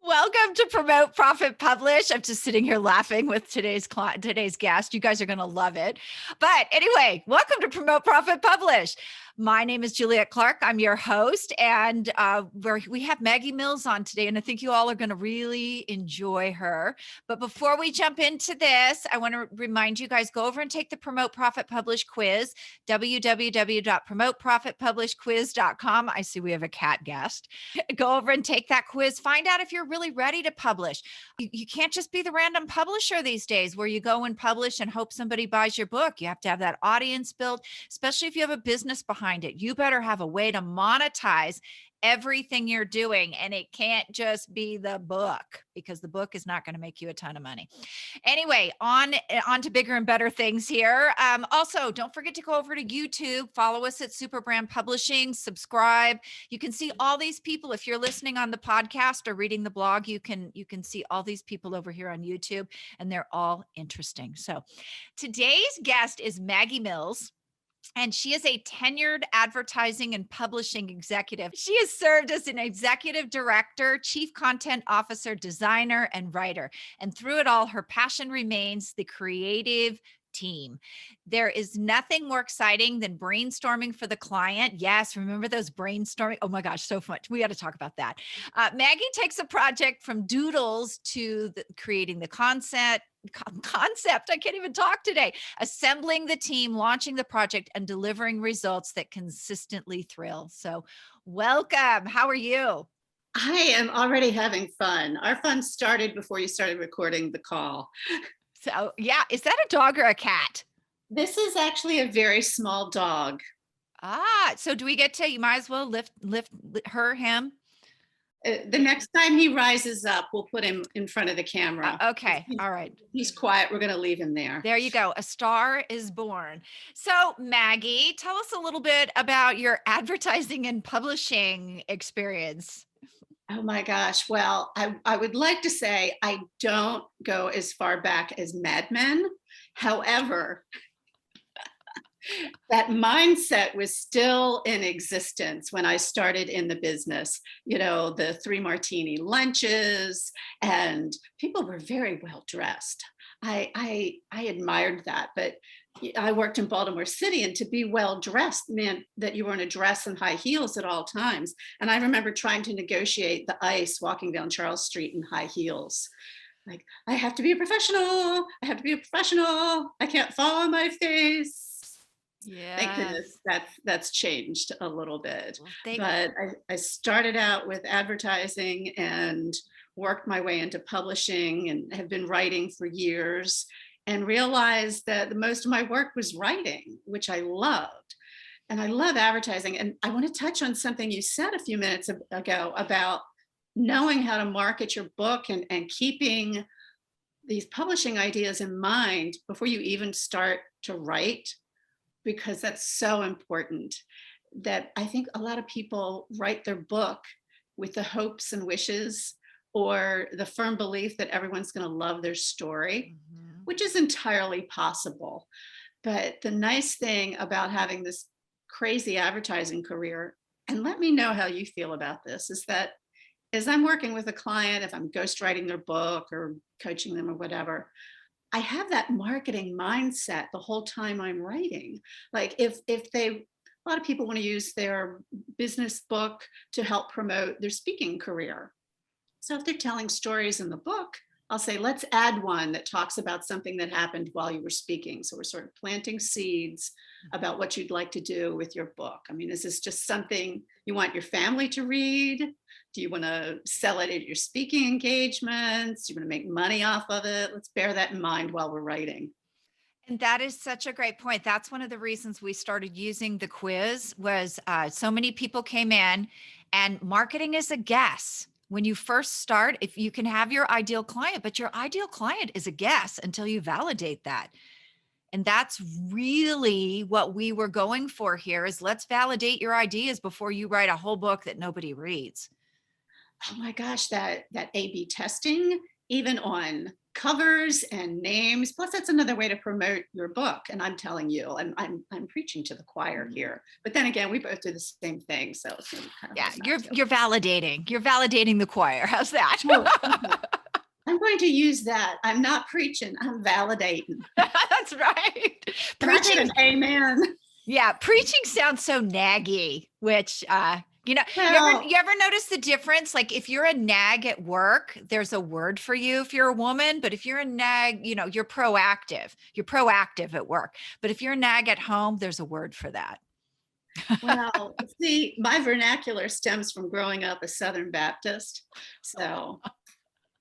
Welcome to Promote, Profit, Publish. I'm just sitting here laughing with today's guest. You guys are going to love it. But anyway, welcome to Promote, Profit, Publish. My name is Juliet Clark. I'm your host, and we have Maggie Mills on today, and I think you all are going to really enjoy her. But before we jump into this, I want to remind you guys, go over and take the Promote, Profit, Publish quiz, www.promoteprofitpublishquiz.com. I see we have a cat guest. Go over and take that quiz. Find out if you're really ready to publish. You can't just be the random publisher these days where you go and publish and hope somebody buys your book. You have to have that audience built, especially if you have a business behind it. You better have a way to monetize everything you're doing, and it can't just be the book, because the book is not going to make you a ton of money. Anyway, on to bigger and better things here. Also, don't forget to go over to YouTube, follow us at Super Brand Publishing, subscribe. You can see all these people. If you're listening on the podcast or reading the blog, you can see all these people over here on YouTube, and they're all interesting. So today's guest is Maggie Mills, and she is a tenured advertising and publishing executive. She has served as an executive director, chief content officer, designer, and writer. And through it all, her passion remains the creative team. There is nothing more exciting than brainstorming for the client. Yes, remember those brainstorming? Oh my gosh, so much. We got to talk about that. Maggie takes a project from doodles to creating the concept. I can't even talk today. Assembling the team, launching the project, and delivering results that consistently thrill. So welcome. How are you? I am already having fun. Our fun started before you started recording the call. So yeah, is that a dog or a cat? This is actually a very small dog. So do we get to, you might as well lift him? The next time he rises up, we'll put him in front of the camera. Okay. All right. He's quiet. We're going to leave him there. There you go. A star is born. So Maggie, tell us a little bit about your advertising and publishing experience. Oh my gosh. Well, I would like to say I don't go as far back as Mad Men. However, that mindset was still in existence when I started in the business. You know, the 3 martini lunches, and people were very well dressed. I admired that, but I worked in Baltimore City, and to be well dressed meant that you were in a dress and high heels at all times. And I remember trying to negotiate the ice walking down Charles Street in high heels. Like, I have to be a professional. I have to be a professional. I can't fall on my face. Yeah. Thank goodness that's changed a little bit. Well, but I started out with advertising and worked my way into publishing, and have been writing for years, and realized that the most of my work was writing, which I loved. And I love advertising. And I want to touch on something you said a few minutes ago about knowing how to market your book, and keeping these publishing ideas in mind before you even start to write, because that's so important. That I think a lot of people write their book with the hopes and wishes, or the firm belief that everyone's going to love their story, which is entirely possible. But the nice thing about having this crazy advertising career, and let me know how you feel about this, is that as I'm working with a client, if I'm ghostwriting their book or coaching them or whatever, I have that marketing mindset the whole time I'm writing. Like a lot of people want to use their business book to help promote their speaking career. So if they're telling stories in the book, I'll say, let's add one that talks about something that happened while you were speaking. So we're sort of planting seeds about what you'd like to do with your book. I mean, is this just something you want your family to read? Do you want to sell it at your speaking engagements? Do you want to make money off of it? Let's bear that in mind while we're writing. And that is such a great point. That's one of the reasons we started using the quiz, was so many people came in, and marketing is a guess. When you first start, if you can have your ideal client, but your ideal client is a guess until you validate that. And that's really what we were going for here, is let's validate your ideas before you write a whole book that nobody reads. Oh my gosh, that A/B testing even on covers and names. Plus, that's another way to promote your book. And I'm telling you, I'm preaching to the choir here. But then again, we both do the same thing, so it's kind of Yeah, hard not to. you're validating. You're validating the choir. How's that? Oh, okay. I'm going to use that. I'm not preaching. I'm validating. That's right. Can I get Preaching. an amen? Yeah, preaching sounds so naggy, which you know, Well, you ever notice the difference? Like if you're a nag at work, there's a word for you if you're a woman, but if you're a nag, you know, you're proactive. You're proactive at work. But if you're a nag at home, there's a word for that. well, see, my vernacular stems from growing up a Southern Baptist. So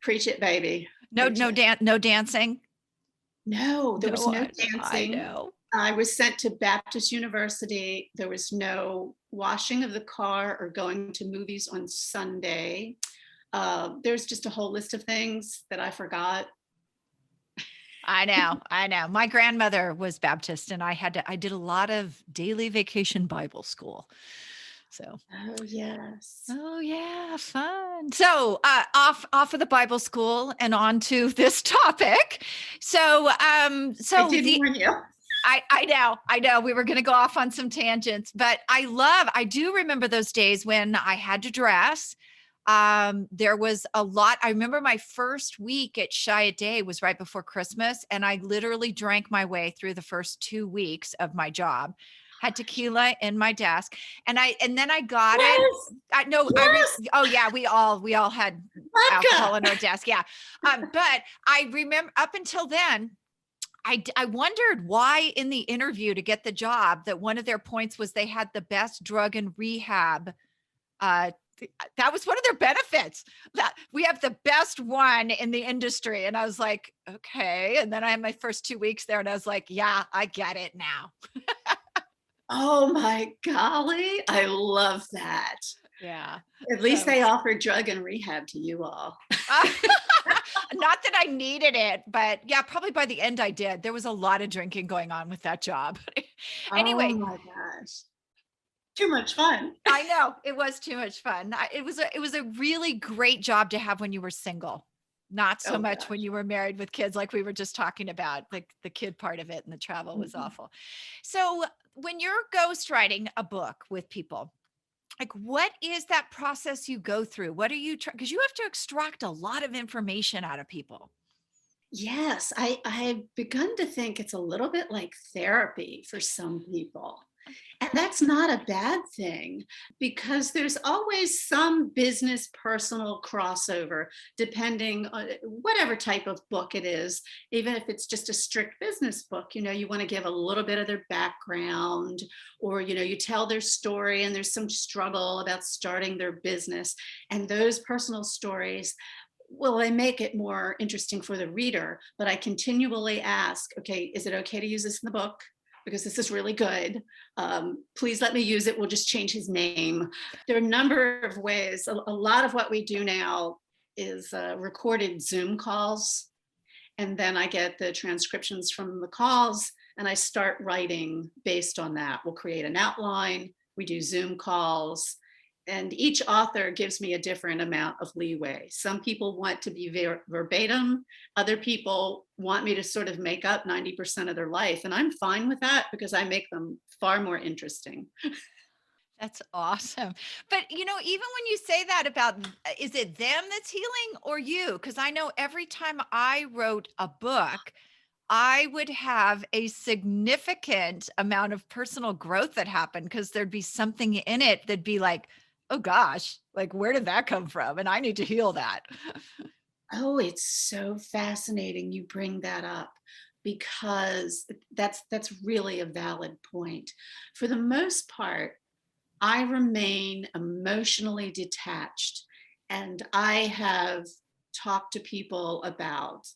preach it, baby. Preach it. No dancing. No, there was No, no I dancing. know. I was sent to Baptist University. There was no washing of the car or going to movies on Sunday. There's just a whole list of things that I forgot. I know. I know. My grandmother was Baptist and I did a lot of daily vacation Bible school. So, Oh, yes. oh yeah, fun. So, off of the Bible school and on to this topic. So, I did warn you. I know we were going to go off on some tangents, but I do remember those days when I had to dress. There was a lot. I remember my first week at Shy a Day was right before Christmas, and I literally drank my way through the first 2 weeks of my job. Had tequila in my desk, and then I got it. Yes, I know. yes, Oh yeah, we all had alcohol vodka. in our desk. Yeah, but I remember up until then. I wondered why in the interview to get the job that one of their points was they had the best drug and rehab. That was one of their benefits, that we have the best one in the industry. And I was like, okay. And then I had my first 2 weeks there and I was like, yeah, I get it now. Oh my golly, I love that. Yeah. At least So they offered drug and rehab to you all. not that I needed it, but yeah, probably by the end I did. There was a lot of drinking going on with that job. Oh Anyway, my gosh. Too much fun. I know it was too much fun. It was a really great job to have when you were single. Not so Oh much when gosh. you were married with kids, like we were just talking about. Like the kid part of it and the travel was Mhm. awful. So when you're ghostwriting a book with people, like what is that process you go through? What are you trying? Because you have to extract a lot of information out of people. Yes, I've begun to think it's a little bit like therapy for some people. And that's not a bad thing because there's always some business personal crossover, depending on whatever type of book it is. Even if it's just a strict business book, you want to give a little bit of their background, or, you tell their story and there's some struggle about starting their business. And those personal stories, well, they make it more interesting for the reader, but I continually ask, okay, is it okay to use this in the book? Because this is really good. Please let me use it. We'll just change his name. There are a number of ways. A lot of what we do now is recorded Zoom calls. And then I get the transcriptions from the calls and I start writing based on that. We'll create an outline. We do Zoom calls. And each author gives me a different amount of leeway. Some people want to be verbatim. Other people want me to sort of make up 90% of their life. And I'm fine with that because I make them far more interesting. That's awesome. But even when you say that about, is it them that's healing or you? Because I know every time I wrote a book, I would have a significant amount of personal growth that happened because there'd be something in it that'd be like, oh gosh, like where did that come from? And I need to heal that. Oh, it's so fascinating you bring that up because that's really a valid point. For the most part, I remain emotionally detached, and I have talked to people about,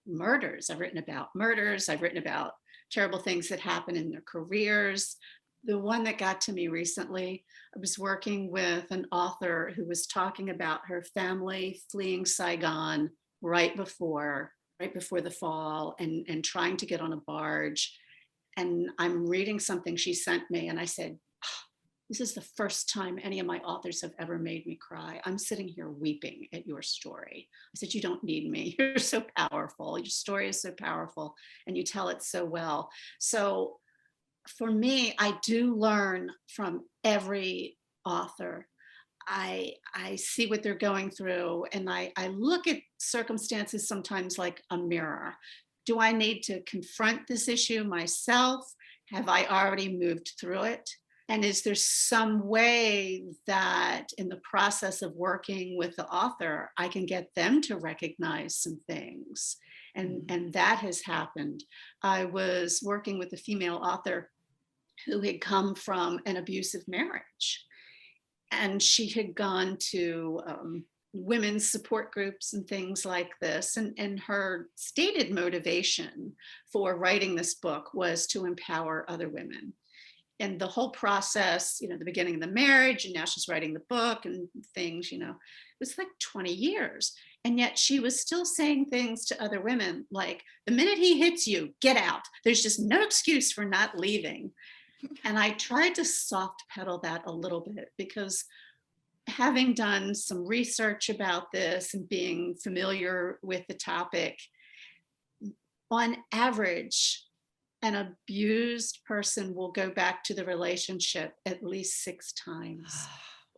murders. I've written about murders. I've written about terrible things that happen in their careers. The one that got to me recently, I was working with an author who was talking about her family fleeing Saigon right before the fall, and trying to get on a barge. And I'm reading something she sent me, and I said, this is the first time any of my authors have ever made me cry. I'm sitting here weeping at your story. I said, you don't need me. You're so powerful. Your story is so powerful and you tell it so well. So for me, I do learn from every author. I see what they're going through, and I look at circumstances sometimes like a mirror. Do I need to confront this issue myself? Have I already moved through it? And is there some way that in the process of working with the author, I can get them to recognize some things? And that has happened. I was working with a female author who had come from an abusive marriage. And she had gone to women's support groups and things like this. And her stated motivation for writing this book was to empower other women. And the whole process, the beginning of the marriage, and now she's writing the book and things, it was like 20 years. And yet she was still saying things to other women like, the minute he hits you, get out. There's just no excuse for not leaving. And I tried to soft pedal that a little bit, because having done some research about this and being familiar with the topic, on average, an abused person will go back to the relationship at least 6 times.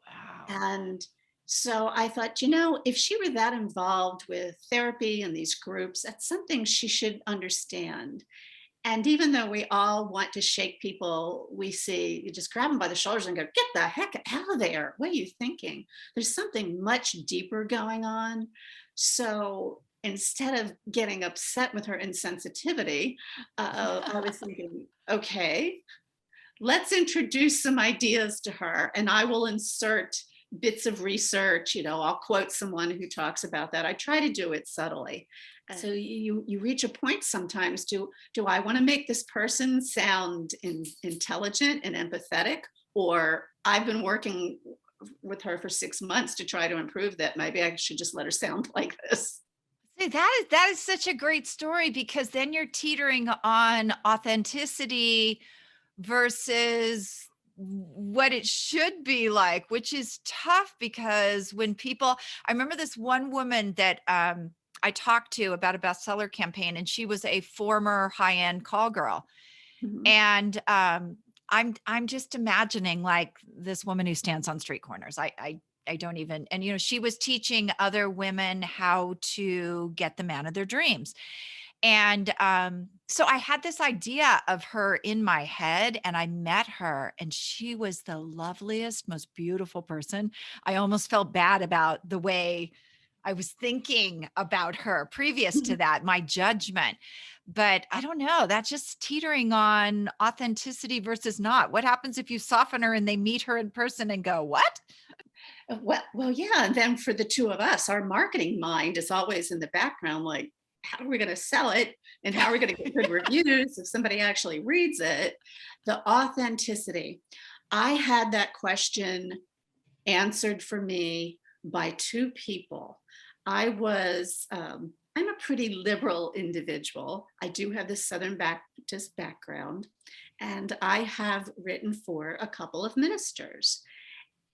Wow. And so I thought, if she were that involved with therapy and these groups, that's something she should understand. And even though we all want to shake people we see, you just grab them by the shoulders and go, get the heck out of there. What are you thinking? There's something much deeper going on. So instead of getting upset with her insensitivity, I was thinking, okay, let's introduce some ideas to her, and I will insert bits of research. I'll quote someone who talks about that. I try to do it subtly. So you reach a point sometimes. Do I want to make this person sound intelligent and empathetic, or I've been working with her for 6 months to try to improve that. Maybe I should just let her sound like this. See, that is such a great story, because then you're teetering on authenticity versus what it should be like, which is tough, because when people, I remember this one woman that I talked to about a bestseller campaign, and she was a former high-end call girl. Mhm. And I'm just imagining like this woman who stands on street corners. I don't even, and she was teaching other women how to get the man of their dreams. And so I had this idea of her in my head, and I met her, and she was the loveliest, most beautiful person. I almost felt bad about the way I was thinking about her previous to that, my judgment. But I don't know, that's just teetering on authenticity versus not. What happens if you soften her and they meet her in person and go, what? Well, yeah. And then for the two of us, our marketing mind is always in the background, like, how are we going to sell it? And how are we going to get good reviews if somebody actually reads it? The authenticity. I had that question answered for me by 2 people. I'm a pretty liberal individual. I do have this Southern Baptist background, and I have written for a couple of ministers.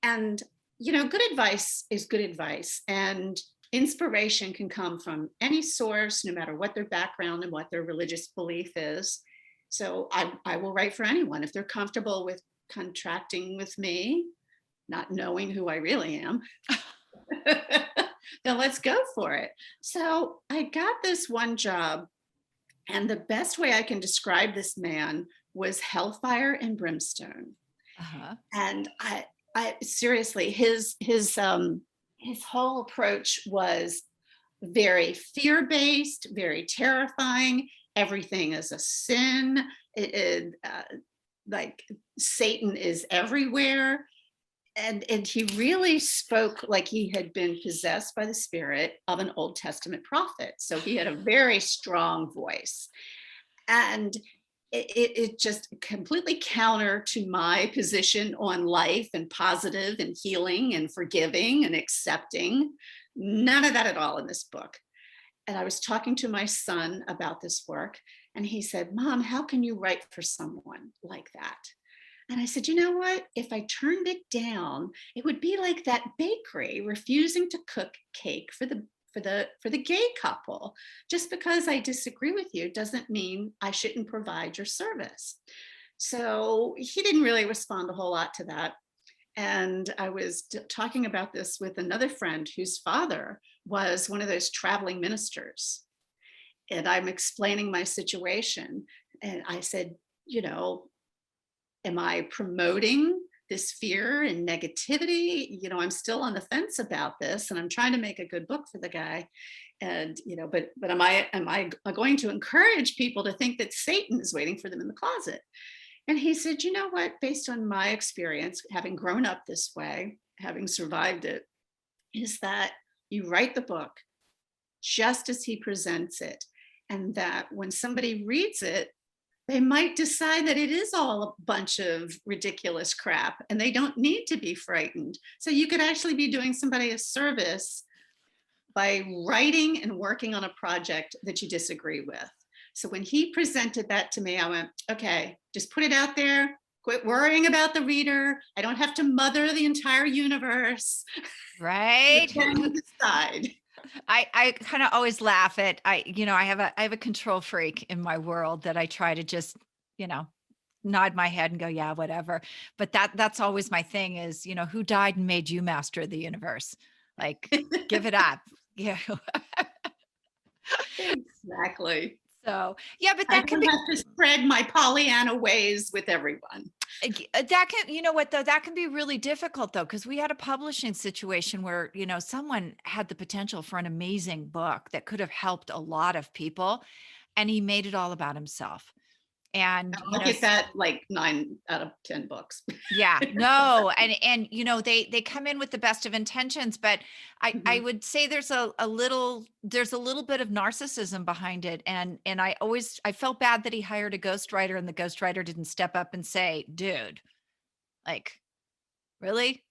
And, good advice is good advice. And inspiration can come from any source, no matter what their background and what their religious belief is. So I will write for anyone if they're comfortable with contracting with me, not knowing who I really am. Then let's go for it. So I got this one job, and the best way I can describe this man was hellfire and brimstone. Uh-huh. And I seriously, his whole approach was very fear-based, very terrifying. Everything is a sin. Like Satan is everywhere. And he really spoke like he had been possessed by the spirit of an Old Testament prophet. So he had a very strong voice. And it just completely counter to my position on life and positive and healing and forgiving and accepting. None of that at all in this book. And I was talking to my son about this work, and he said, Mom, how can you write for someone like that? And I said, you know what? If I turned it down, it would be like that bakery refusing to cook cake for the gay couple. Just because I disagree with you doesn't mean I shouldn't provide your service. So he didn't really respond a whole lot to that. And I was talking about this with another friend whose father was one of those traveling ministers. And I'm explaining my situation. And I said, you know, am I promoting this fear and negativity? I'm still on the fence about this, and I'm trying to make a good book for the guy. And but am I going to encourage people to think that Satan is waiting for them in the closet? And he said, you know what? Based on my experience, having grown up this way, having survived it, is that you write the book just as he presents it, and that when somebody reads it, they might decide that it is all a bunch of ridiculous crap and they don't need to be frightened. So you could actually be doing somebody a service by writing and working on a project that you disagree with. So when he presented that to me, I went, okay, just put it out there. Quit worrying about the reader. I don't have to mother the entire universe. Right. Decide. I kind of always laugh at, I have a control freak in my world that I try to just, nod my head and go, yeah, whatever. But that's always my thing is, who died and made you master of the universe? Like, give it up. Yeah. Exactly. So yeah, but I that can don't be, have to spread my Pollyanna ways with everyone. that can, you know what though, that can be really difficult though, because we had a publishing situation where, someone had the potential for an amazing book that could have helped a lot of people, and he made it all about himself. And, I'll get that like 9 out of 10 books. yeah, no, and they come in with the best of intentions, but I Mhm. would say there's a little bit of narcissism behind it, and I felt bad that he hired a ghostwriter and the ghostwriter didn't step up and say, dude, like, really?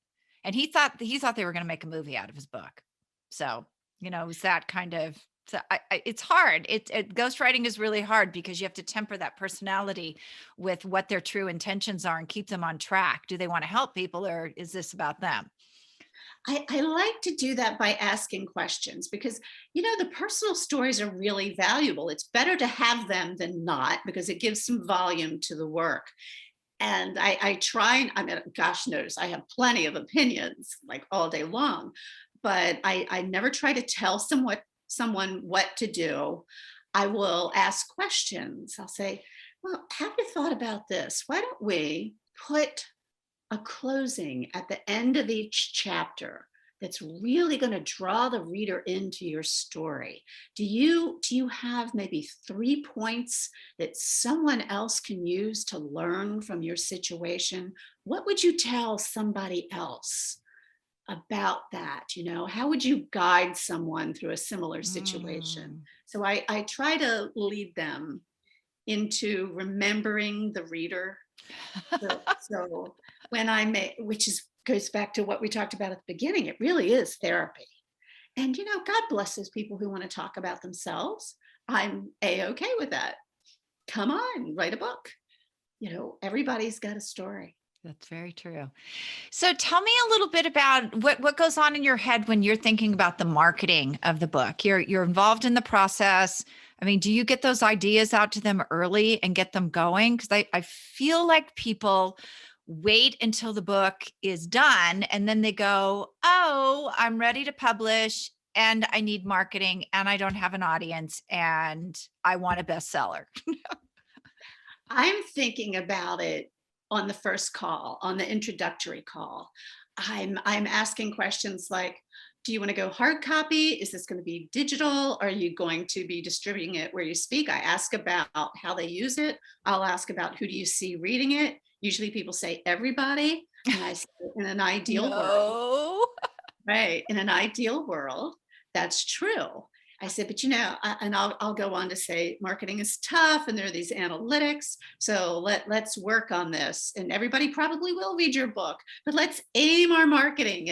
And he thought they were going to make a movie out of his book. So, it was that kind of, so it's hard. Ghostwriting is really hard because you have to temper that personality with what their true intentions are and keep them on track. Do they want to help people, or is this about them? I like to do that by asking questions because, the personal stories are really valuable. It's better to have them than not because it gives some volume to the work. And I try, I mean, gosh knows, I have plenty of opinions like all day long, but I never try to tell someone what to do. I will ask questions. I'll say, well, have you thought about this? Why don't we put a closing at the end of each chapter that's really going to draw the reader into your story? Do you have maybe 3 points that someone else can use to learn from your situation? What would you tell somebody else about that? How would you guide someone through a similar situation? Mm. So I try to lead them into remembering the reader. So when I make, which is goes back to what we talked about at the beginning, it really is therapy. And God blesses people who want to talk about themselves. I'm a-okay with that. Come on, write a book. Everybody's got a story. That's very true. So tell me a little bit about what goes on in your head when you're thinking about the marketing of the book. You're involved in the process. I mean, do you get those ideas out to them early and get them going? Because I feel like people wait until the book is done and then they go, oh, I'm ready to publish and I need marketing and I don't have an audience and I want a bestseller. I'm thinking about it on the first call, on the introductory call. I'm asking questions like, do you want to go hard copy? Is this going to be digital? Are you going to be distributing it where you speak? I ask about how they use it. I'll ask about who do you see reading it? Usually people say everybody. And I say, in an ideal world, No. right? In an ideal world, that's true. I said, but and I'll go on to say marketing is tough and there are these analytics. So let's work on this. And everybody probably will read your book, but let's aim our marketing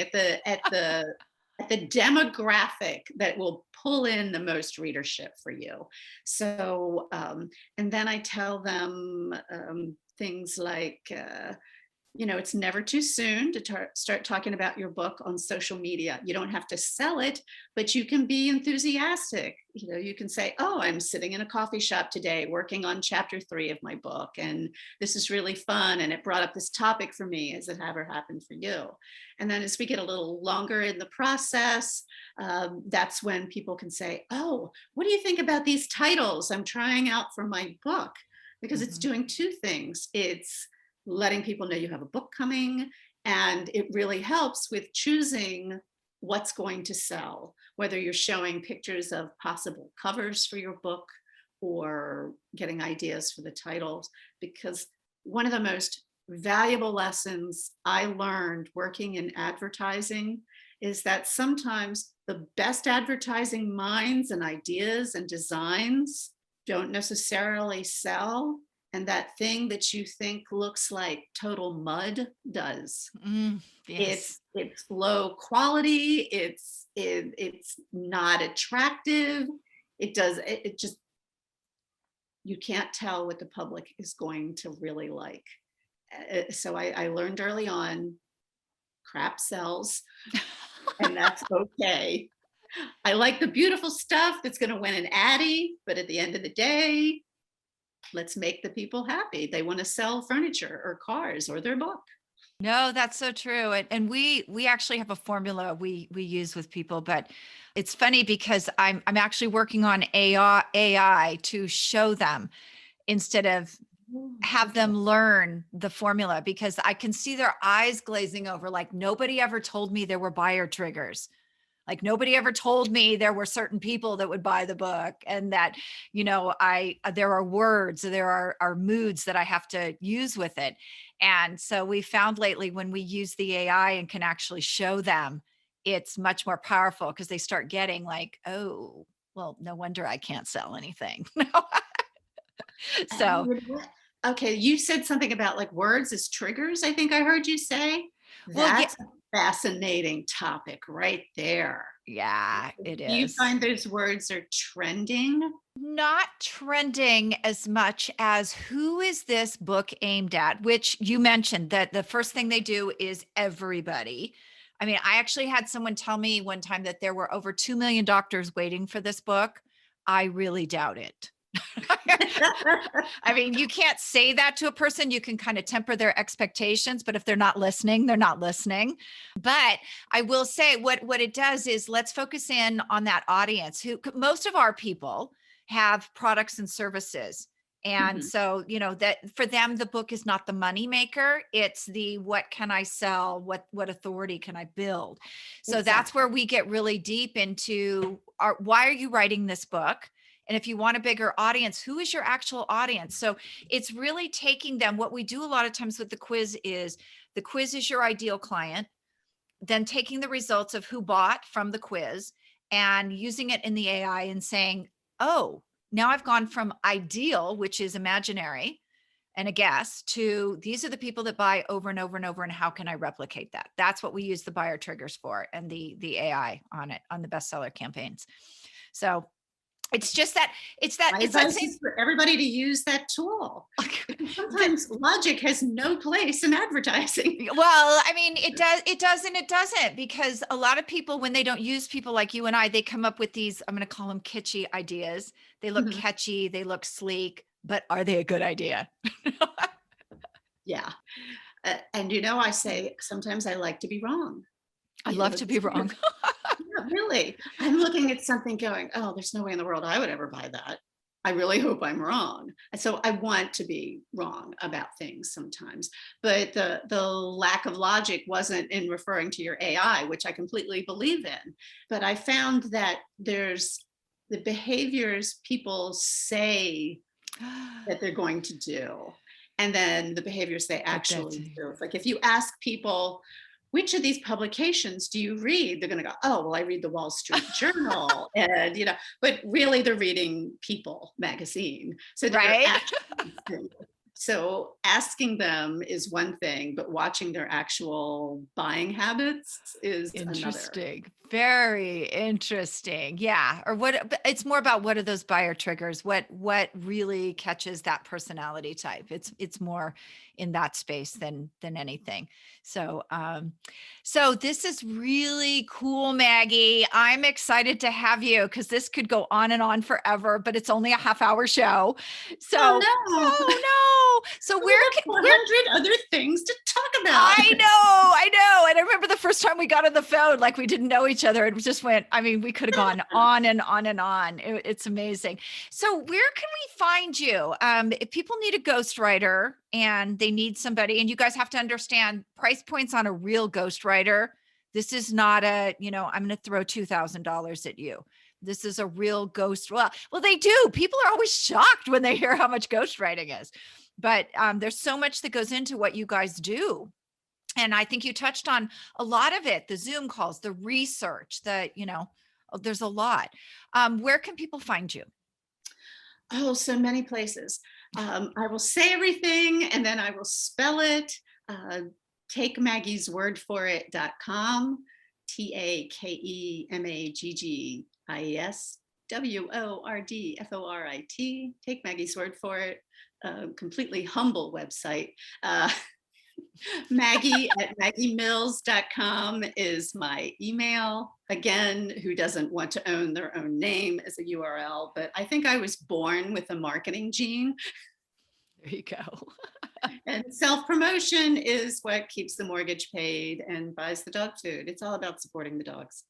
at the demographic that will pull in the most readership for you. So, and then I tell them things like, it's never too soon to start talking about your book on social media. You don't have to sell it, but you can be enthusiastic. You can say, oh, I'm sitting in a coffee shop today working on chapter 3 of my book, and this is really fun, and it brought up this topic for me. Has it ever happened for you? And then as we get a little longer in the process, that's when people can say, oh, what do you think about these titles I'm trying out for my book? Because it's doing two things. It's letting people know you have a book coming, and it really helps with choosing what's going to sell, whether you're showing pictures of possible covers for your book or getting ideas for the titles. Because one of the most valuable lessons I learned working in advertising is that sometimes the best advertising minds and ideas and designs don't necessarily sell. And that thing that you think looks like total mud does. Yes. It's low quality. It's not attractive. It just, you can't tell what the public is going to really like. So I learned early on, crap sells, and that's okay. I like the beautiful stuff that's going to win an Addy, but at the end of the day, let's make the people happy. They want to sell furniture or cars or their book. No, that's so true. And we actually have a formula we use with people, but it's funny because I'm actually working on AI to show them instead of have them learn the formula, because I can see their eyes glazing over, like nobody ever told me there were buyer triggers. Like nobody ever told me there were certain people that would buy the book, and that, there are words, there are moods that I have to use with it. And so we found lately when we use the AI and can actually show them, it's much more powerful, because they start getting like, oh, well, no wonder I can't sell anything. So, Okay, you said something about like words as triggers, I think I heard you say. well, yeah, That's a fascinating topic right there. yeah, it Do you is. find those words are trending? Not trending as much as who is this book aimed at, which you mentioned that the first thing they do is everybody. I mean, I actually had someone tell me one time that there were over 2 million doctors waiting for this book. I really doubt it. I mean, you can't say that to a person. You can kind of temper their expectations, but if they're not listening, they're not listening. But I will say what it does is let's focus in on that audience who most of our people have products and services. And Mhm. so, that for them, the book is not the money maker. It's the, what can I sell? What authority can I build? So that's Exactly. where we get really deep into why are you writing this book? And if you want a bigger audience, who is your actual audience? So it's really taking them. What we do a lot of times with the quiz is your ideal client, then taking the results of who bought from the quiz and using it in the AI and saying, oh, now I've gone from ideal, which is imaginary and a guess, to these are the people that buy over and over and over. And how can I replicate that? That's what we use the buyer triggers for, and the AI on it, on the bestseller campaigns. So it's just that My it's that advice same. is for everybody to use that tool. Because the, sometimes logic has no place in advertising. well, I mean, it does and it doesn't, because a lot of people, when they don't use people like you and I, they come up with these, I'm going to call them kitschy ideas. They look Mhm. catchy, they look sleek, but are they a good idea? Yeah. And I say sometimes I like to be wrong. I love to be It's wrong. yeah, really. I'm looking at something going, oh, there's no way in the world I would ever buy that. I really hope I'm wrong. And so I want to be wrong about things sometimes. But the lack of logic wasn't in referring to your AI, which I completely believe in. But I found that there's the behaviors people say that they're going to do, and then the behaviors they But that's actually do. It's like if you ask people, which of these publications do you read? They're going to go, oh, well, I read the Wall Street Journal. And, but really they're reading People magazine. So they're right. actually, So asking them is one thing, but watching their actual buying habits is another. Interesting. Very interesting. Yeah. Or but it's more about what are those buyer triggers? What really catches that personality type? It's more in that space than anything. So so this is really cool, Maggie. I'm excited to have you because this could go on and on forever, but it's only a half-hour show. So Oh no. oh no. So We have where 400 other things to talk about. I know. And I remember the first time we got on the phone, like we didn't know each other. It just went, I mean, we could have gone on and on and on. It's amazing. So where can we find you? If people need a ghostwriter and they need somebody, and you guys have to understand price points on a real ghostwriter. This is not a, I'm going to throw $2,000 at you. This is a real ghost. Well, they do. People are always shocked when they hear how much ghostwriting is. But there's so much that goes into what you guys do. And I think you touched on a lot of it, the Zoom calls, the research, there's a lot. Where can people find you? Oh, so many places. I will say everything and then I will spell it. Take Maggie's word for it.com. TakeMaggiesWordForit. Take Maggie's word for it. Completely humble website. Maggie at MaggieMills.com is my email. Again, who doesn't want to own their own name as a URL, but I think I was born with a marketing gene. There you go. And self-promotion is what keeps the mortgage paid and buys the dog food. It's all about supporting the dogs.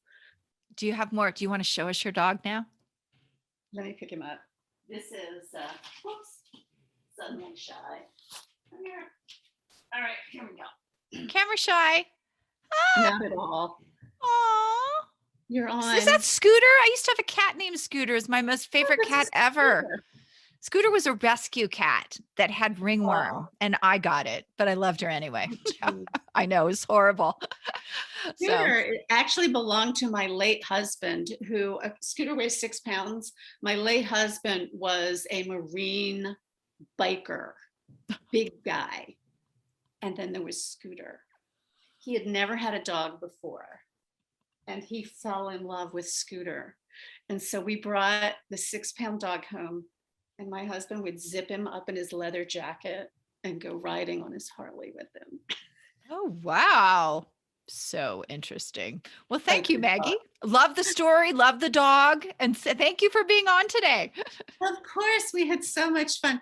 Do you have more? Do you want to show us your dog now? Let me pick him up. This is, whoops, suddenly shy. Come here. All right, here we go. Camera shy. Not at all. Aww. You're on. Is that Scooter? I used to have a cat named Scooter. It's my most favorite cat ever. Scooter was a rescue cat that had ringworm, and I got it, but I loved her anyway. I know, it's horrible. Scooter actually belonged to my late husband, who Scooter weighs 6 pounds. My late husband was a Marine biker, big guy. And then there was Scooter. He had never had a dog before, and he fell in love with Scooter. And so we brought the 6-pound dog home, and my husband would zip him up in his leather jacket and go riding on his Harley with him. Oh, wow. So interesting. Well, thank you, Maggie. Love the story. Love the dog. And thank you for being on today. Of course, we had so much fun.